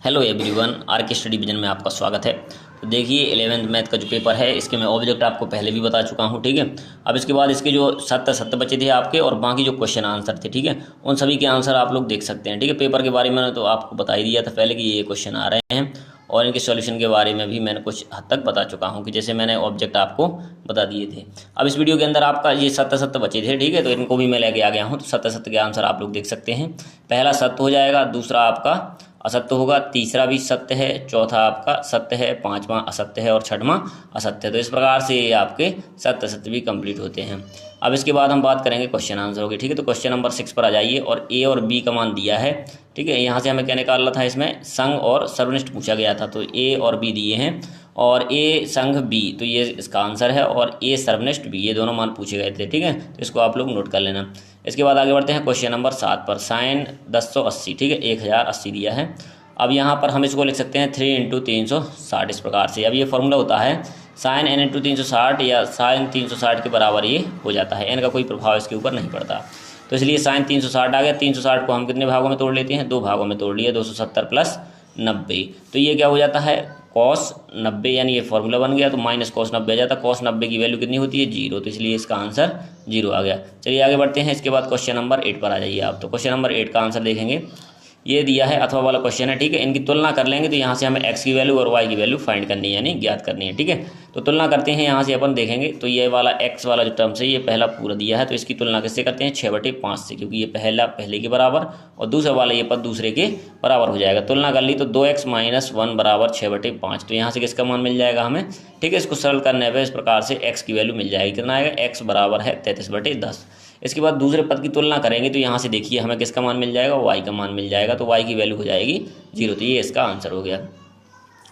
Hello everyone, are के study vision में आपका स्वागत है। तो देखिए 11th मैथ का जो पेपर है इसके मैं ऑब्जेक्ट आपको पहले भी बता चुका हूँ, ठीक है। अब इसके बाद इसके जो 7 बचे थे आपके और बाकी जो क्वेश्चन आंसर थे, ठीक है, उन सभी के आंसर आप लोग देख सकते हैं, ठीक है। पेपर के बारे में तो आपको बता ही दिया था पहले कि ये क्वेश्चन आ रहे हैं और इनके सॉल्यूशन के बारे में भी मैंने कुछ हद तक बता चुका हूँ कि जैसे मैंने ऑब्जेक्ट आपको बता दिए थे। अब इस वीडियो के अंदर आपका ये 7 बचे थे, ठीक है, तो इनको भी मैं लेके आ गया हूँ। तो 7 के आंसर आप लोग देख सकते हैं। पहला सत्य हो जाएगा, दूसरा आपका असत्य होगा, तीसरा भी सत्य है, चौथा आपका सत्य है, पांचवा असत्य है और छठवां असत्य है। तो इस प्रकार से ये आपके सत्य असत्य भी कंप्लीट होते हैं। अब इसके बाद हम बात करेंगे क्वेश्चन आंसर होगी, ठीक है। तो क्वेश्चन नंबर 6 पर आ जाइए और ए और बी का मान दिया है, ठीक है। यहाँ से हमें क्या निकालना था, इसमें संघ और सर्वनिष्ठ पूछा गया था। तो ए और बी दिए हैं और ए संघ बी, तो ये इसका आंसर है, और ए सर्वनिष्ठ बी, ये दोनों मान पूछे गए थे, ठीक है। तो इसको आप लोग नोट कर लेना। इसके बाद आगे बढ़ते हैं क्वेश्चन नंबर 7 पर। साइन 1080, ठीक है, 1080 दिया है। अब यहाँ पर हम इसको लिख सकते हैं 3 × 360 इस प्रकार से। अब ये फॉर्मूला होता है साइन n × 360 या साइन 360 के बराबर ये हो जाता है। n का कोई प्रभाव इसके ऊपर नहीं पड़ता, तो इसलिए साइन 360 आ गया। 360 को हम कितने भागों में तोड़ लेते हैं, 2 भागों में तोड़ लिया, 270 + 90। तो ये क्या हो जाता है, कॉस 90, यानी ये फॉर्मूला बन गया। तो माइनस कॉस 90 आ जाता है। कॉस 90 की वैल्यू कितनी होती है, 0, तो इसलिए इसका आंसर 0 आ गया। चलिए आगे बढ़ते हैं। इसके बाद क्वेश्चन नंबर 8 पर आ जाइए आप। तो क्वेश्चन नंबर 8 का आंसर देखेंगे, ये दिया है अथवा वाला क्वेश्चन है, ठीक है। इनकी तुलना कर लेंगे तो यहाँ से हमें x की वैल्यू और y की वैल्यू फाइंड करनी है, यानी ज्ञात करनी है, ठीक है। तो तुलना करते हैं, यहाँ से अपन देखेंगे तो ये वाला x वाला जो टर्म से ये पहला पूरा दिया है, तो इसकी तुलना किससे करते हैं, 6/5 से, क्योंकि ये पहला पहले के बराबर और दूसरा वाला ये पद दूसरे के बराबर हो जाएगा। तुलना कर ली तो 2x - 1 = 6/5। तो यहाँ से किसका मान मिल जाएगा हमें, ठीक है। इसको सरल करने पर इस प्रकार से x की वैल्यू मिल जाएगी, कितना आएगा, x बराबर है 33/10। इसके बाद दूसरे पद की तुलना करेंगे तो यहाँ से देखिए हमें किसका मान मिल जाएगा, y का मान मिल जाएगा। तो y की वैल्यू हो जाएगी 0, तो ये इसका आंसर हो गया।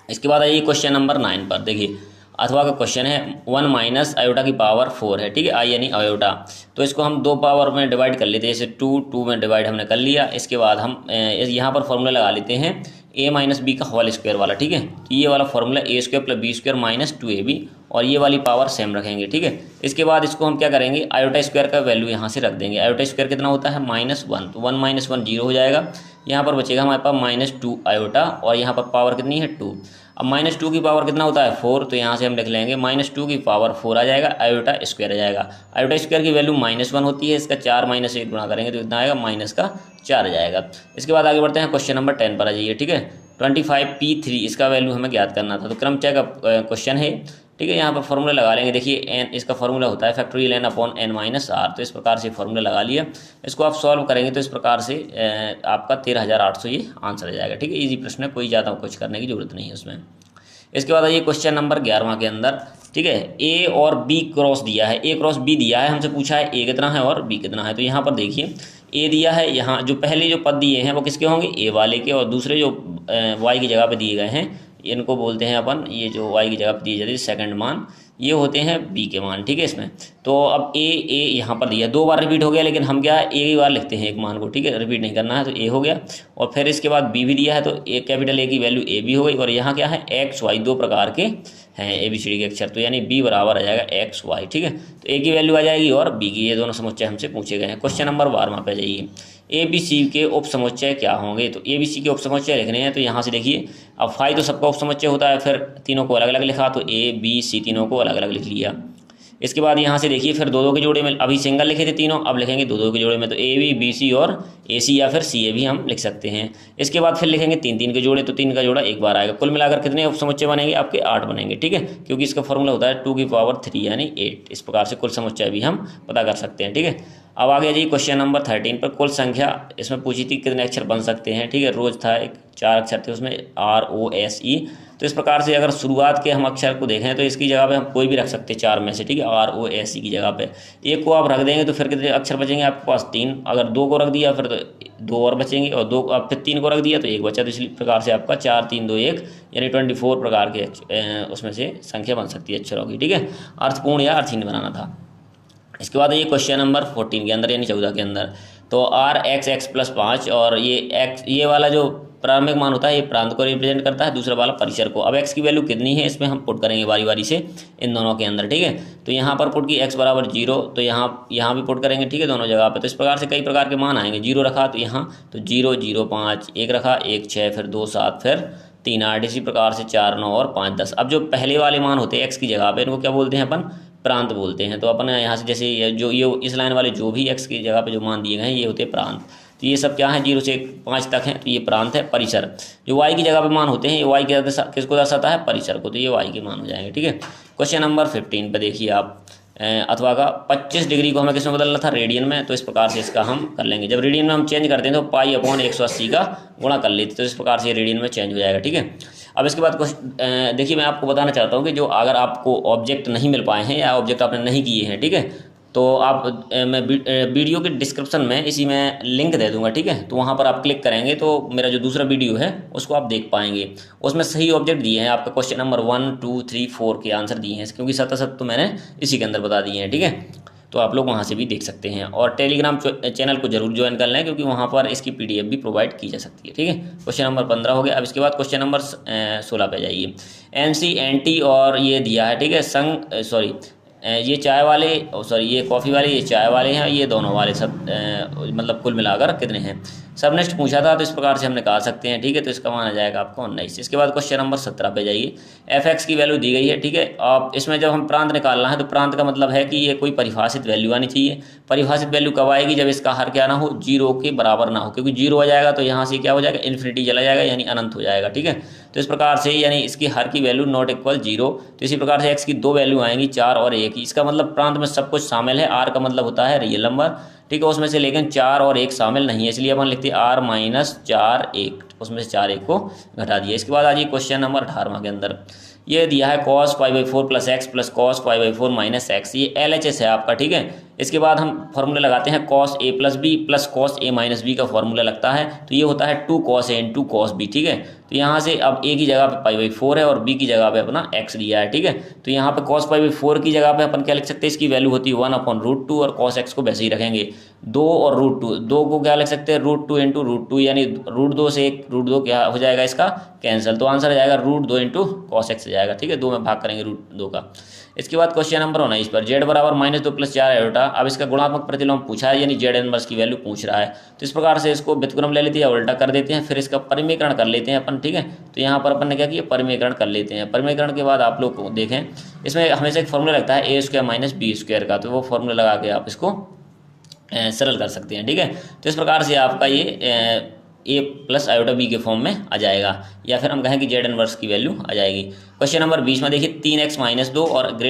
इसके बाद आइए क्वेश्चन नंबर 9 पर। देखिए अथवा का क्वेश्चन है, 1 - आयोटा की पावर 4 है, ठीक है, आई यानी आयोटा। तो इसको हम 2 पावर में डिवाइड कर लेते हैं, जैसे 2 में डिवाइड हमने कर लिया। इसके बाद हम यहाँ पर फॉर्मूला लगा लेते हैं a - b का होल स्क्वायर वाला, ठीक है। तो ये वाला फॉर्मूला a² + b² - 2ab, और ये वाली पावर सेम रखेंगे, ठीक है। इसके बाद इसको हम क्या करेंगे, आयोटा स्क्वायर का वैल्यू यहाँ से रख देंगे। आयोटा स्क्वायर कितना होता है, -1, तो 1 - 1 0 हो जाएगा। यहाँ पर बचेगा हमारे पास -2 आयोटा, और यहाँ पर पावर कितनी है, 2। अब -2 की पावर कितना होता है, 4, तो यहाँ से हम लिख लेंगे -2 की पावर 4 आ जाएगा, आयोटा स्क्वायर आ जाएगा। आयोटा स्क्वायर की वैल्यू -1 होती है, इसका 4 - 1 गुणा करेंगे तो कितना आएगा, -4 आ जाएगा। इसके बाद आगे बढ़ते हैं क्वेश्चन नंबर 10 पर आ जाइए, ठीक है। 25p3 इसका वैल्यू हमें ज्ञात करना था। तो क्रमचय का क्वेश्चन है, ठीक है। यहाँ पर फॉर्मूला लगा लेंगे। देखिए n इसका फॉर्मूला होता है फैक्टोरियल n/n - r, तो इस प्रकार से फॉर्मूला लगा लिया। इसको आप सॉल्व करेंगे तो इस प्रकार से आपका 13,800 ये आंसर आ जाएगा, ठीक है। इजी प्रश्न है, कोई ज़्यादा कुछ करने की जरूरत नहीं है उसमें। इसके बाद आइए क्वेश्चन नंबर 11 के अंदर, ठीक है। ए और बी क्रॉस दिया है, ए क्रॉस बी दिया है, हमसे पूछा है ए कितना है और बी कितना है। तो यहाँ पर देखिए ए दिया है, यहाँ जो पहले जो पद दिए हैं वो किसके होंगे, ए वाले के, और दूसरे जो वाई की जगह पे दिए गए हैं इनको बोलते हैं अपन, ये जो वाई की जगह पे दिए जाते हैं सेकंड मान, ये होते हैं बी के मान, ठीक है इसमें। तो अब ए यहाँ पर दिया, 2 बार रिपीट हो गया, लेकिन हम क्या एक ही बार लिखते हैं एक मान को, ठीक है, रिपीट नहीं करना है। तो ए हो गया, और फिर इसके बाद बी भी दिया है, तो ए कैपिटल ए की वैल्यू ए बी हो गई, और यहाँ क्या है, एक्स वाई 2 प्रकार के हैं ABCD के अक्षर, तो यानी बी बराबर आ जाएगा एक्स वाई, ठीक है। तो ए की वैल्यू आ जाएगी और बी की, ये दोनों समुच्चय हमसे पूछे गए हैं। क्वेश्चन नंबर 12 पे जाइए। ABC के उप समुच्चय क्या होंगे, तो ABC के उप समुच्चय लिखने हैं। तो यहाँ से देखिए, अब फाई तो सबका उप समुच्चय होता है, फिर तीनों को अलग अलग लिखा, तो ABC तीनों को अलग अलग लिख लिया। इसके बाद यहाँ से देखिए फिर 2-2 के जोड़े में, अभी सिंगल लिखे थे तीनों, अब लिखेंगे 2-2 के जोड़े में, तो AB BC और AC या फिर CA भी हम लिख सकते हैं। इसके बाद फिर लिखेंगे 3-3 के जोड़े, तो 3 का जोड़ा एक बार आएगा। कुल मिलाकर कितने उप समुच्चय बनेंगे आपके, 8 बनेंगे, ठीक है, क्योंकि इसका फॉर्मूला होता है 2 की पावर 3 यानी 8। इस प्रकार से कुल समुच्चय भी हम पता कर सकते हैं, ठीक है। अब आगे जाइए क्वेश्चन नंबर 13 पर। कुल संख्या इसमें पूछी थी कितने अक्षर बन सकते हैं, ठीक है। रोज था, एक 4 अक्षर थे उसमें, ROSE। तो इस प्रकार से अगर शुरुआत के हम अक्षर को देखें तो इसकी जगह पे हम कोई भी रख सकते हैं 4 में से, ठीक है। ROSE की जगह पे एक को आप रख देंगे तो फिर कितने अक्षर बचेंगे आपके पास, 3। अगर 2 को रख दिया फिर तो 2 और बचेंगे, और 2 अब फिर 3 को रख दिया तो 1 बचा। तो इसी प्रकार से आपका 4 3 2 1 यानी 24 प्रकार के उसमें से संख्या बन सकती है अक्षरों की, ठीक है। अर्थपूर्ण या अर्थहीन बनाना था। इसके बाद ये क्वेश्चन नंबर 14 के अंदर यानी 14 के अंदर, तो RX + 5 और ये वाला जो प्रारंभिक मान होता है ये प्रांत को रिप्रेजेंट करता है, दूसरा वाला परिसर को। अब x की वैल्यू कितनी है इसमें हम पुट करेंगे बारी बारी से इन दोनों के अंदर, ठीक है। तो यहाँ पर पुट की x बराबर 0, तो यहाँ भी पुट करेंगे, ठीक है, दोनों जगह पे। तो इस प्रकार से कई प्रकार के मान आएंगे। 0 रखा तो यहाँ तो 0 0 5, 1 रखा 1 6, फिर 2 7, फिर 3 8, इसी प्रकार से 4 9 और 5 10। अब जो पहले वाले मान होते हैं x की जगह पे, इनको क्या बोलते हैं अपन, प्रांत बोलते हैं। तो अपन यहाँ से जैसे ये इस लाइन वाले जो भी x की जगह पे जो मान दिए गए हैं ये होते हैं प्रांत। तो ये सब क्या है, 0 से 5 तक हैं, तो ये प्रांत है। परिसर जो y की जगह पे मान होते हैं, ये y किसको दर्शाता है, परिसर को, तो ये y के मान हो जाएंगे, ठीक है। क्वेश्चन नंबर 15 पे देखिए आप, अथवा का 25 डिग्री को हमें किसमें बदलना था, रेडियन में। तो इस प्रकार से इसका हम कर लेंगे। जब रेडियन में हम चेंज करते हैं तो π/180 का गुणा कर लेते हैं, तो इस प्रकार से रेडियन में चेंज हो जाएगा, ठीक है। अब इसके बाद देखिए मैं आपको बताना चाहता हूँ कि जो अगर आपको ऑब्जेक्ट नहीं मिल पाए हैं या ऑब्जेक्ट आपने नहीं किए हैं, ठीक है, तो आप मैं वीडियो के डिस्क्रिप्शन में इसी में लिंक दे दूंगा, ठीक है। तो वहाँ पर आप क्लिक करेंगे तो मेरा जो दूसरा वीडियो है उसको आप देख पाएंगे। उसमें सही ऑब्जेक्ट दिए हैं आपका, क्वेश्चन नंबर 1 2 3 4 के आंसर दिए हैं, क्योंकि 7 तो मैंने इसी के अंदर बता दिए हैं, ठीक है। तो आप लोग वहाँ से भी देख सकते हैं, और टेलीग्राम चैनल को जरूर ज्वाइन कर लें, क्योंकि वहाँ पर इसकी PDF भी प्रोवाइड की जा सकती है, ठीक है। क्वेश्चन नंबर 15 हो गया। अब इसके बाद क्वेश्चन नंबर 16 पे जाइए। NC NT और ये दिया है, ठीक है, ये चाय वाले, ये कॉफ़ी वाले, ये चाय वाले हैं, ये दोनों वाले सब मतलब कुल मिलाकर कितने हैं, सब नेक्स्ट पूछा था, तो इस प्रकार से हमने कहा सकते हैं, ठीक है। तो इसका मान आ जाएगा आपको 19। इसके बाद क्वेश्चन नंबर 17 पे जाइए। fx की वैल्यू दी गई है, ठीक है। आप इसमें जब हम प्रांत निकालना है तो प्रांत का मतलब है कि ये कोई परिभाषित वैल्यू आनी चाहिए। परिभाषित वैल्यू कब आएगी, जब इसका हर क्या ना हो, 0 के बराबर ना हो, क्योंकि 0 हो जाएगा तो यहाँ से क्या हो जाएगा, इन्फिनिटी चला जाएगा, यानी अनंत हो जाएगा, ठीक है। तो इस प्रकार से यानी इसकी हर की वैल्यू नॉट इक्वल 0। तो इसी प्रकार से x की 2 वैल्यू आएंगी, 4 और 1। इसका मतलब प्रांत में सब कुछ शामिल है। r का मतलब होता है रियल नंबर, ठीक है, उसमें से, लेकिन 4 और 1 शामिल नहीं है, इसलिए अपन लिखते हैं r-4 1, उसमें से 4 1 को घटा दिया। इसके बाद आ जाइए क्वेश्चन नंबर 18 के अंदर। ये दिया है cos π/4 + x + cos π/4 - x, ये LHS है आपका, ठीक है। इसके बाद हम फॉर्मूला लगाते हैं cos a + b + cos a - b का फॉर्मूला लगता है, तो ये होता है 2 cos a × cos b, ठीक है। तो यहाँ से अब a की जगह पे π/4 है और b की जगह पे अपना x दिया है, ठीक है। तो यहाँ पे cos π/4 की जगह पे अपन क्या लिख सकते हैं, इसकी वैल्यू होती है 1/√2, और cos x को वैसे ही रखेंगे 2 और √2, 2 को क्या लिख सकते हैं, √2 × √2, यानी √2 से एक √2 क्या हो जाएगा इसका कैंसिल, तो आंसर आ जाएगा √2 × cos x जाएगा, ठीक है। 2 में भाग करेंगे √2 का। इसके बाद क्वेश्चन नंबर 19 पर z बराबर -2 + 4 आयोटा। अब इसका गुणात्मक प्रतिलोम पूछा है, यानी z इनवर्स की वैल्यू पूछ रहा है। तो इस प्रकार से इसको व्युत्क्रम ले लेते हैं या उल्टा कर देते हैं, फिर इसका परिमेयकरण कर लेते हैं अपन, ठीक है। तो यहाँ पर अपन ने क्या किया, परिमेयकरण कर लेते हैं। परिमेयकरण के बाद आप लोग देखें, इसमें हमेशा एक फॉर्मूला लगता है a² - b² का, तो वो फॉर्मूला लगा के आप इसको सरल कर सकते हैं, ठीक है। तो इस प्रकार से आपका ये a + आयोटा b के फॉर्म में आ जाएगा, या फिर हम कहें कि z इनवर्स की वैल्यू आ जाएगी। क्वेश्चन नंबर 20 में देखिए 3x - 2 और >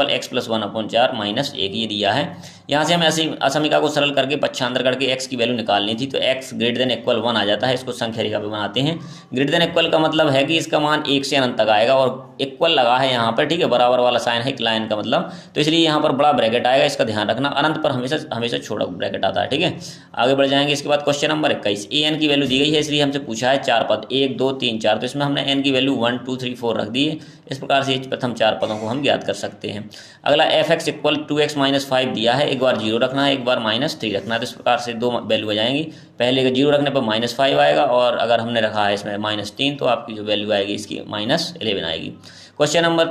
x + 1/4 - 1 ये दिया है। यहाँ से हमें असमीका को सरल करके पक्षांतर करके x की वैल्यू निकालनी थी, तो x > 1 आ जाता है। इसको संख्या रेखा पे बनाते हैं। > का मतलब है कि इसका मान 1 से अनंत तक आएगा, और इक्वल लगा है यहाँ पर, ठीक है, बराबर वाला साइन है लाइन का मतलब, तो इसलिए यहाँ पर बड़ा ब्रैकेट आएगा, इसका ध्यान रखना। अनंत पर हमेशा छोटा ब्रैकेट आता है, ठीक है। आगे बढ़ जाएंगे। इसके बाद क्वेश्चन नंबर 21, an की वैल्यू दी गई है, इसलिए हमसे पूछा है 4 पद 1 2 3 4, तो इसमें हमने n की वैल्यू 1 2 3 4 रख दी है। इस प्रकार से प्रथम 4 पदों को हम ज्ञात कर सकते हैं। अगला fx = 2x - 5 दिया है, एक बार 0 रखना है, एक बार -3 रखना है। तो इस प्रकार से 2 वैल्यू आ जाएंगी। पहले का 0 रखने पर -5 आएगा, और अगर हमने रखा है इसमें -3, तो आपकी जो वैल्यू आएगी इसकी -11 आएगी। क्वेश्चन नंबर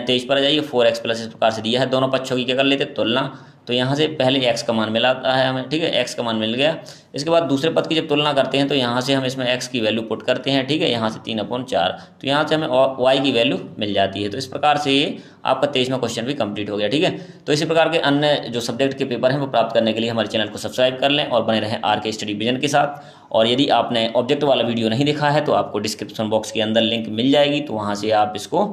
23 पर आ जाइए। 4x + इस प्रकार से दिया है। दोनों पक्षों की क्या कर लेते, तुलना। तो यहाँ से पहले x का मान मिलाता है हमें, ठीक है, x का मान मिल गया। इसके बाद दूसरे पद की जब तुलना करते हैं तो यहाँ से हम इसमें x की वैल्यू पुट करते हैं, ठीक है, यहाँ से 3/4, तो यहाँ से हमें y की वैल्यू मिल जाती है। तो इस प्रकार से ये आपका 23वां क्वेश्चन भी कंप्लीट हो गया, ठीक है। तो इसी प्रकार के अन्य जो सब्जेक्ट के पेपर हैं वो प्राप्त करने के लिए हमारे चैनल को सब्सक्राइब कर लें और बने रहें RK स्टडी विजन के साथ। और यदि आपने ऑब्जेक्ट वाला वीडियो नहीं देखा है तो आपको डिस्क्रिप्शन बॉक्स के अंदर लिंक मिल जाएगी, तो वहाँ से आप इसको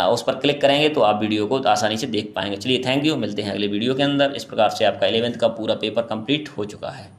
उस पर क्लिक करेंगे तो आप वीडियो को आसानी से देख पाएंगे। चलिए, थैंक यू, मिलते हैं अगले वीडियो के अंदर। इस प्रकार से आपका 11th का पूरा पेपर कंप्लीट हो चुका है।